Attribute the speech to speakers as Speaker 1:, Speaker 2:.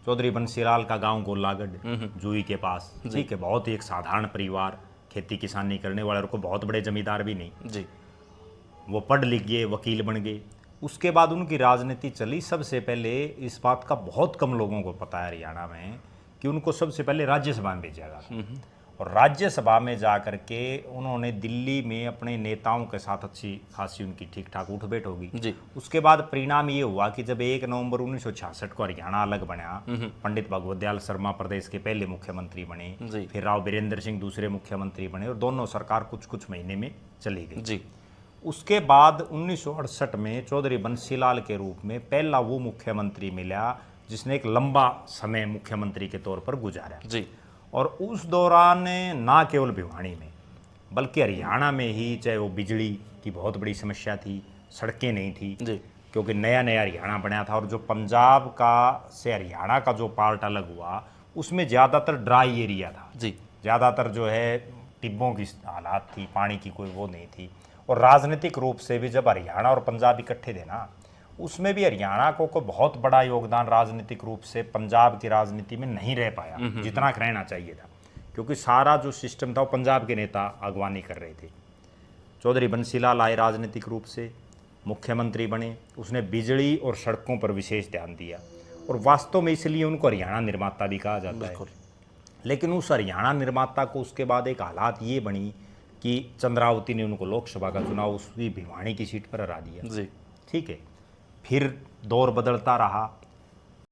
Speaker 1: चौधरी बंसीलाल का गांव गोलागढ़ जूही के पास, ठीक है, बहुत ही एक साधारण परिवार, खेती किसानी करने वाले, और को बहुत बड़े जमींदार भी नहीं
Speaker 2: जी।
Speaker 1: वो पढ़ लिख गए, वकील बन गए। उसके बाद उनकी राजनीति चली। सबसे पहले इस बात का बहुत कम लोगों को पता है हरियाणा में कि उनको सबसे पहले राज्यसभा में भेजा गया, और राज्यसभा में जा करके उन्होंने दिल्ली में अपने नेताओं के साथ अच्छी खासी उनकी ठीक ठाक उठ बैठ होगी
Speaker 2: जी।
Speaker 1: उसके बाद परिणाम ये हुआ कि जब 1 नवंबर 1966 को हरियाणा अलग बना, पंडित भगवत दयाल शर्मा प्रदेश के पहले मुख्यमंत्री बने,
Speaker 2: जी।
Speaker 1: फिर राव बीरेंद्र सिंह दूसरे मुख्यमंत्री बने, और दोनों सरकार कुछ कुछ महीने में चली गई।
Speaker 2: जी।
Speaker 1: उसके बाद 1968 में चौधरी बंसीलाल के रूप में पहला वो मुख्यमंत्री मिला जिसने एक लंबा समय मुख्यमंत्री के तौर पर गुजारा।
Speaker 2: जी।
Speaker 1: और उस दौरान ना केवल भिवानी में बल्कि हरियाणा में ही, चाहे वो बिजली की बहुत बड़ी समस्या थी, सड़कें नहीं थी,
Speaker 2: जी।
Speaker 1: क्योंकि नया नया हरियाणा बना था, और जो पंजाब का से हरियाणा का जो पार्ट अलग हुआ उसमें ज़्यादातर ड्राई एरिया था।
Speaker 2: जी।
Speaker 1: ज़्यादातर जो है टिब्बों की हालात थी, पानी की कोई वो नहीं थी। और राजनीतिक रूप से भी जब हरियाणा और पंजाब इकट्ठे थे ना, उसमें भी हरियाणा को बहुत बड़ा योगदान राजनीतिक रूप से पंजाब की राजनीति में नहीं रह पाया जितना रहना चाहिए था, क्योंकि सारा जो सिस्टम था वो पंजाब के नेता अगवानी कर रहे थे। चौधरी बंसीलाल आए, राजनीतिक रूप से मुख्यमंत्री बने, उसने बिजली और सड़कों पर विशेष ध्यान दिया, और वास्तव में इसलिए उनको हरियाणा निर्माता भी कहा जाता है। लेकिन उस हरियाणा निर्माता को उसके बाद एक हालात ये बनी कि चंद्रावती ने उनको लोकसभा का चुनाव उसकी भिवानी की सीट पर हरा दिया।
Speaker 2: जी।
Speaker 1: ठीक है, फिर दौर बदलता रहा,